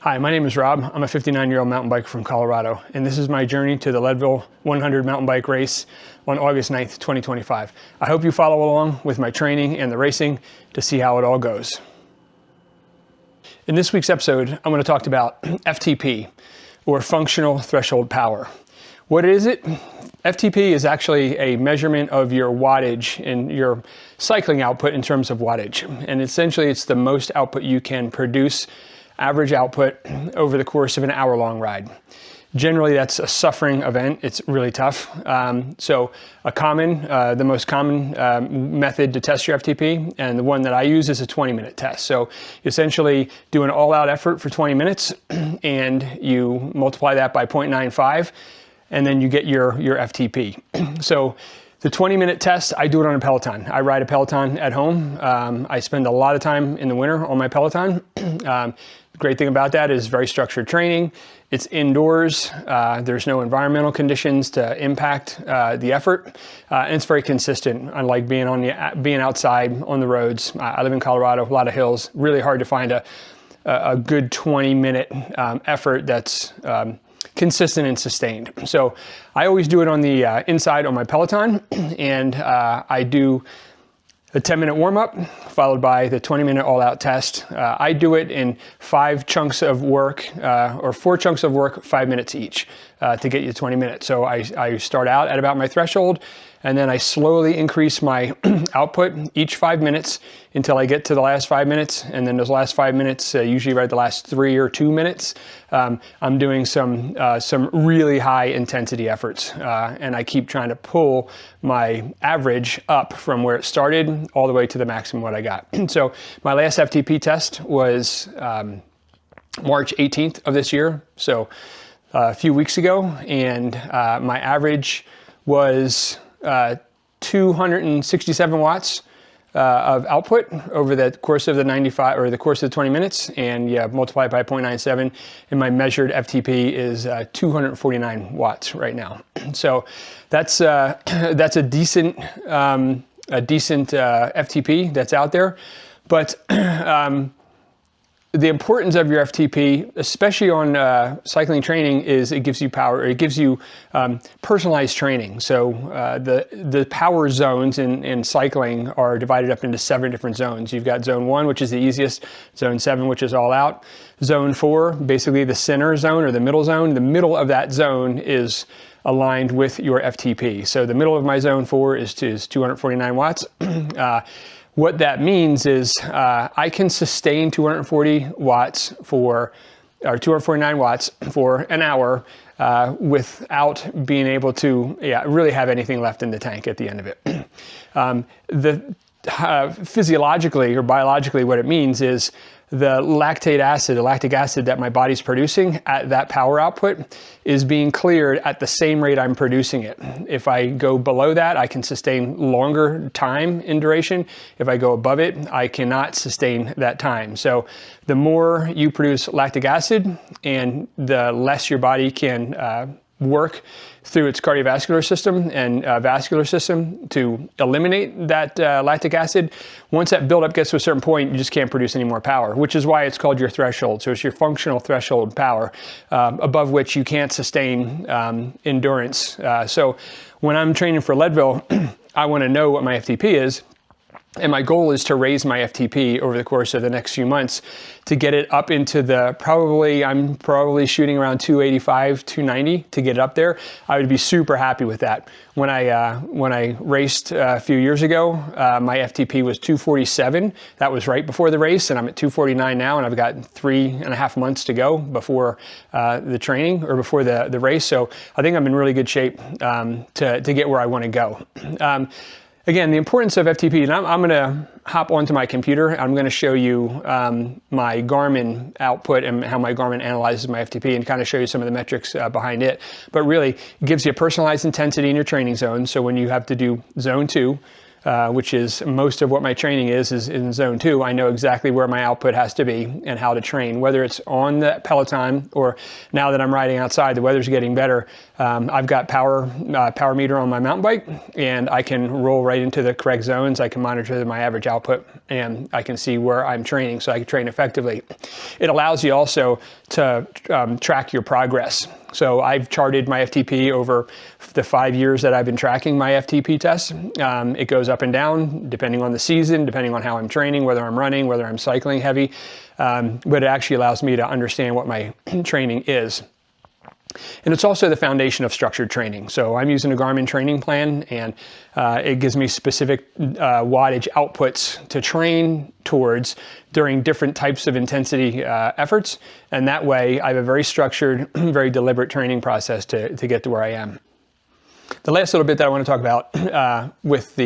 Hi, my name is Rob. I'm a 59-year-old mountain biker from Colorado, and this is my journey to the Leadville 100 mountain bike race on August 9th, 2025. I hope you follow along with my training and the racing to see how it all goes. In this week's episode, I'm going to talk about FTP, or functional threshold power. What is it? FTP is actually a measurement of your wattage and your cycling output in terms of wattage. And essentially, it's the most output you can produce, average output, over the course of an hour-long ride. Generally, that's a suffering event. It's really tough. So the most common method to test your FTP, and the one that I use, is a 20-minute test. So you essentially do an all-out effort for 20 minutes, and you multiply that by 0.95, and then you get your FTP. So the 20-minute test, I do it on a Peloton. I ride a Peloton at home. I spend a lot of time in the winter on my Peloton. The great thing about that is very structured training. It's indoors. There's no environmental conditions to impact the effort, and it's very consistent. Unlike being outside on the roads. I live in Colorado, a lot of hills. Really hard to find a good 20-minute effort that's consistent and sustained. So I always do it on the inside on my Peloton, and I do a 10-minute warm-up followed by the 20-minute all-out test. I do it in 5 chunks of work, or 4 chunks of work, 5 minutes each, to get you 20 minutes. So I start out at about my threshold, and then I slowly increase my output each 5 minutes until I get to the last 5 minutes. And then those last 5 minutes, usually right the last 3 or 2 minutes, I'm doing some really high intensity efforts. And I keep trying to pull my average up from where it started all the way to the maximum what I got. So my last FTP test was March 18th of this year. So a few weeks ago, and my average was 267 watts of output over the course of the 95, or the course of the 20 minutes, and multiply it by 0.97, and my measured FTP is 249 watts right now. So that's a decent FTP that's out there, but the importance of your FTP, especially on cycling training, is it gives you power. It gives you personalized training. So the power zones in cycling are divided up into 7 different zones. You've got zone 1, which is the easiest, zone 7, which is all out, zone 4, basically the center zone or the middle zone. The middle of that zone is aligned with your FTP. So the middle of my zone 4 is 249 watts. What that means is I can sustain 249 watts for an hour without being able to really have anything left in the tank at the end of it. Physiologically or biologically, what it means is the lactic acid that my body's producing at that power output is being cleared at the same rate I'm producing it. If I go below that, I can sustain longer time in duration. If I go above it, I cannot sustain that time. So the more you produce lactic acid, and the less your body can work through its cardiovascular system and vascular system to eliminate that lactic acid. Once that buildup gets to a certain point, you just can't produce any more power, which is why it's called your threshold. So it's your functional threshold power, above which you can't sustain endurance. So when I'm training for Leadville, I want to know what my FTP is. And my goal is to raise my FTP over the course of the next few months to get it up into I'm probably shooting around 285, 290 to get it up there. I would be super happy with that. When I raced a few years ago, my FTP was 247. That was right before the race, and I'm at 249 now, and I've got 3.5 months to go before the training, or before the race. So I think I'm in really good shape to get where I want to go. Again, the importance of FTP, and I'm going to hop onto my computer. I'm going to show you my Garmin output and how my Garmin analyzes my FTP, and kind of show you some of the metrics behind it. But really, it gives you a personalized intensity in your training zone. So when you have to do zone 2, which is most of what my training is in zone 2. I know exactly where my output has to be and how to train, whether it's on the Peloton or now that I'm riding outside, the weather's getting better. I've got power meter on my mountain bike, and I can roll right into the correct zones. I can monitor my average output, and I can see where I'm training so I can train effectively. It allows you also to track your progress. So I've charted my FTP over the 5 years that I've been tracking my FTP tests. It goes up and down depending on the season, depending on how I'm training, whether I'm running, whether I'm cycling heavy. But it actually allows me to understand what my training is. And it's also the foundation of structured training. So I'm using a Garmin training plan, and it gives me specific wattage outputs to train towards during different types of intensity efforts. And that way I have a very structured, very deliberate training process to get to where I am. The last little bit that I want to talk about with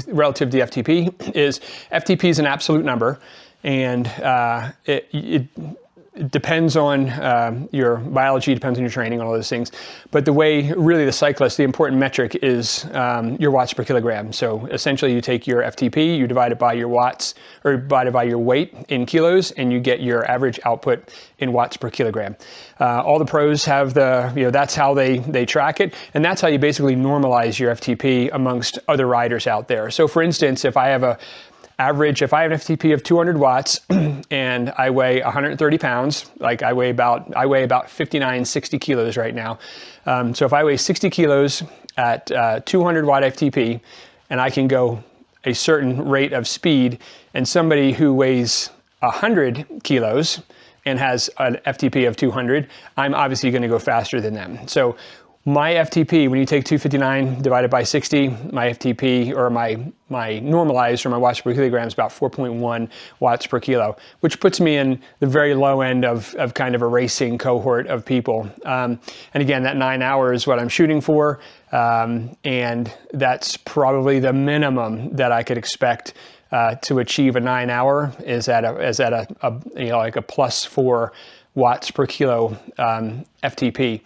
relative to the FTP is FTP is an absolute number, and it depends on your biology, depends on your training, all those things. But the way, really the cyclist, the important metric is your watts per kilogram. So essentially you take your FTP, you divide it by your watts, or divide it by your weight in kilos, and you get your average output in watts per kilogram. All the pros have that's how they track it, and that's how you basically normalize your FTP amongst other riders out there. So for instance, if I have an FTP of 200 watts and I weigh 130 pounds, like I weigh about 59, 60 kilos right now. So if I weigh 60 kilos at 200 watt FTP, and I can go a certain rate of speed, and somebody who weighs 100 kilos and has an FTP of 200, I'm obviously going to go faster than them. So my FTP, when you take 259 divided by 60, my FTP, or my normalized, or my watts per kilogram, is about 4.1 watts per kilo, which puts me in the very low end of kind of a racing cohort of people. And again, that 9 hours is what I'm shooting for, and that's probably the minimum that I could expect to achieve a 9 hour is at a like a +4 watts per kilo FTP.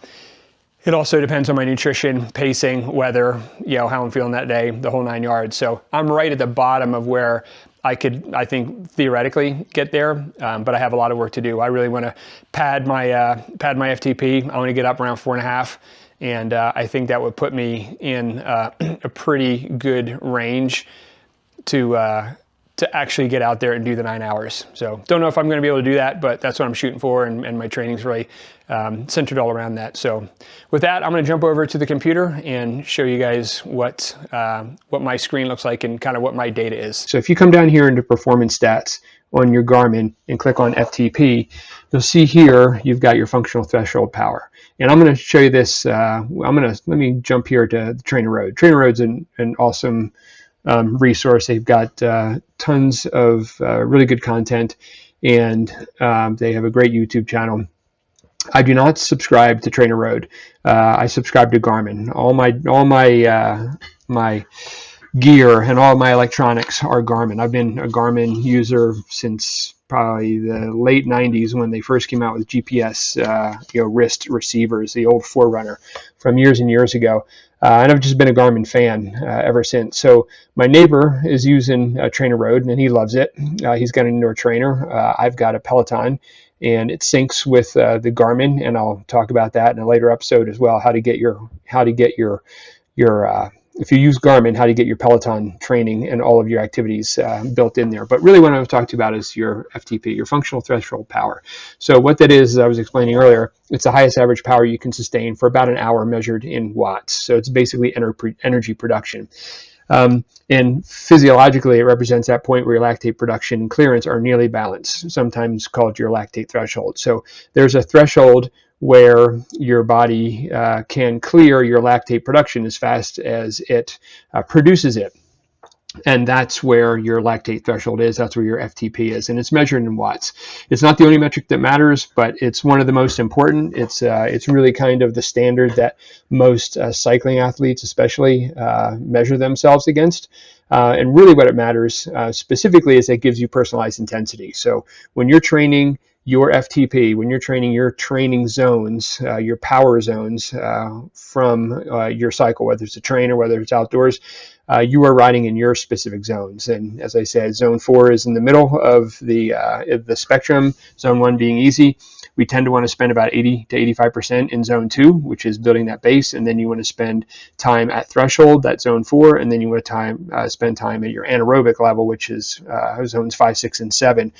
It also depends on my nutrition, pacing, weather, how I'm feeling that day, the whole 9 yards. So I'm right at the bottom of where I think, theoretically get there, but I have a lot of work to do. I really want to pad my FTP. I want to get up around 4.5, and I think that would put me in a pretty good range to actually get out there and do the 9 hours. So don't know if I'm going to be able to do that, but that's what I'm shooting for, and my training's really centered all around that. So with that, I'm going to jump over to the computer and show you guys what my screen looks like and kind of what my data is. So if you come down here into performance stats on your Garmin and click on FTP, you'll see here you've got your functional threshold power. And I'm going to show you this. Let me jump here to the Trainer Road. Trainer Road's an awesome resource. They've got tons of really good content, and they have a great YouTube channel. I do not subscribe to Trainer Road. I subscribe to Garmin. All my gear and all my electronics are Garmin. I've been a Garmin user since probably the late 90s when they first came out with GPS wrist receivers, the old Forerunner from years and years ago. And I've just been a Garmin fan ever since. So my neighbor is using Trainer Road, and he loves it. He's got an indoor trainer. I've got a Peloton, and it syncs with the Garmin, and I'll talk about that in a later episode as well. How to get your if you use Garmin, how to get your Peloton training and all of your activities built in there. But really what I want to talk to you about is your FTP, your functional threshold power. So what that is, as I was explaining earlier, it's the highest average power you can sustain for about an hour measured in watts. So it's basically energy production. And physiologically, it represents that point where your lactate production and clearance are nearly balanced, sometimes called your lactate threshold. So there's a threshold where your body can clear your lactate production as fast as it produces it. And that's where your lactate threshold is. That's where your FTP is, and it's measured in watts. It's not the only metric that matters, but it's one of the most important. It's really kind of the standard that most cycling athletes, especially, measure themselves against. And really, what it matters specifically is it gives you personalized intensity. So when you're training your FTP, when you're training your training zones, your power zones from your cycle, whether it's a train or whether it's outdoors, you are riding in your specific zones. And as I said, zone 4 is in the middle of the spectrum, zone 1 being easy. We tend to want to spend about 80 to 85% in zone 2, which is building that base, and then you want to spend time at threshold, that's zone 4, and then you want to spend time at your anaerobic level, which is zones 5, 6, and 7,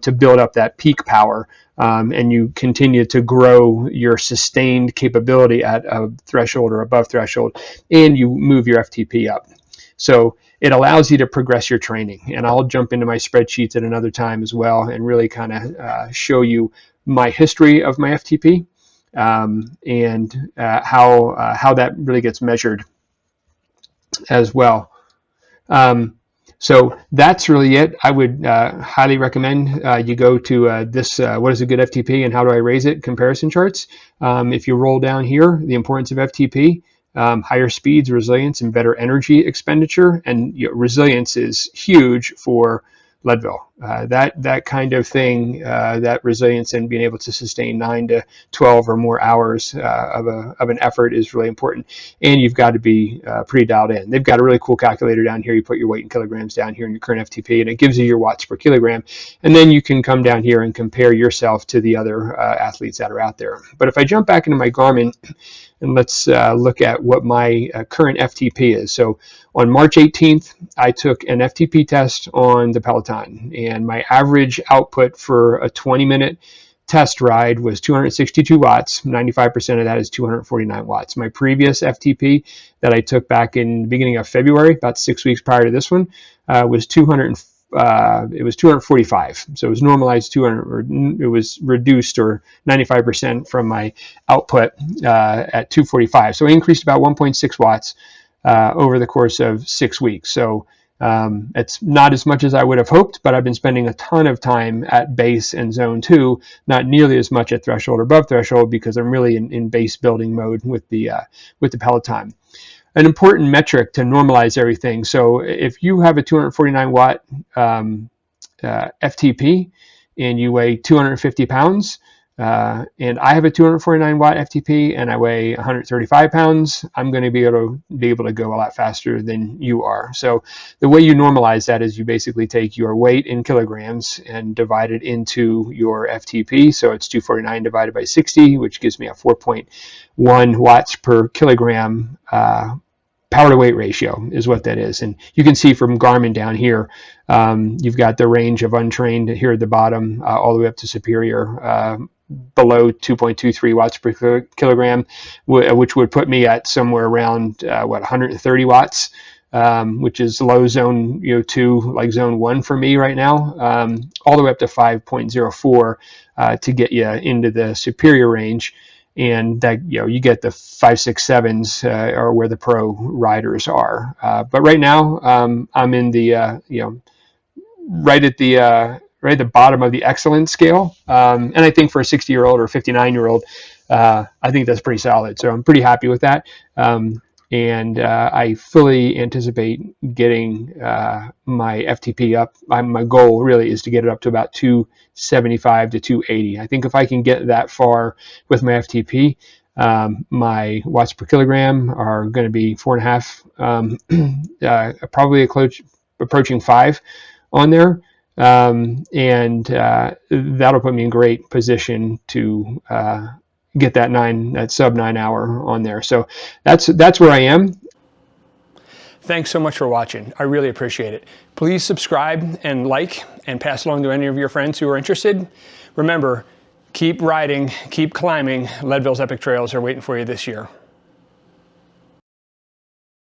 to build up that peak power. And you continue to grow your sustained capability at a threshold or above threshold, and you move your FTP up. So it allows you to progress your training. And I'll jump into my spreadsheets at another time as well and really kind of show you my history of my FTP and how that really gets measured as well. So that's really it. I would highly recommend you go to this what is a good FTP and how do I raise it comparison charts. If you roll down here, the importance of FTP, higher speeds, resilience, and better energy expenditure. And resilience is huge for Leadville. That kind of thing, that resilience and being able to sustain 9 to 12 or more hours of an effort is really important. And you've got to be pretty dialed in. They've got a really cool calculator down here. You put your weight in kilograms down here in your current FTP, and it gives you your watts per kilogram. And then you can come down here and compare yourself to the other athletes that are out there. But if I jump back into my Garmin, and let's look at what my current FTP is. So on March 18th, I took an FTP test on the Peloton, and my average output for a 20-minute test ride was 262 watts. 95% of that is 249 watts. My previous FTP that I took back in the beginning of February, about 6 weeks prior to this one, was 245. So it was normalized 200, or it was reduced or 95% from my output at 245. So I increased about 1.6 watts over the course of 6 weeks. So it's not as much as I would have hoped, but I've been spending a ton of time at base and zone 2, not nearly as much at threshold or above threshold, because I'm really in base building mode with the Peloton. An important metric to normalize everything. So if you have a 249 watt FTP and you weigh 250 pounds, and I have a 249 watt FTP and I weigh 135 pounds, I'm going to be able to go a lot faster than you are. So the way you normalize that is you basically take your weight in kilograms and divide it into your FTP. So it's 249 divided by 60, which gives me a 4.1 watts per kilogram power to weight ratio is what that is. And you can see from Garmin down here, you've got the range of untrained here at the bottom, all the way up to superior, below 2.23 watts per kilogram, which would put me at somewhere around 130 watts, which is low zone 2, like zone 1 for me right now, all the way up to 5.04 to get you into the superior range. And that you get the 5, 6, 7s are where the pro riders are. But right now I'm in the right at the bottom of the excellence scale, and I think for a 60-year-old or 59-year-old, I think that's pretty solid. So I'm pretty happy with that, and I fully anticipate getting my FTP up. My goal really is to get it up to about 275 to 280. I think if I can get that far with my FTP, my watts per kilogram are going to be 4.5, probably approaching 5 on there. And that'll put me in great position to get that sub 9 hour on there. So that's where I am. Thanks so much for watching. I really appreciate it. Please subscribe and like and pass along to any of your friends who are interested. Remember, keep riding, keep climbing. Leadville's epic trails are waiting for you this year.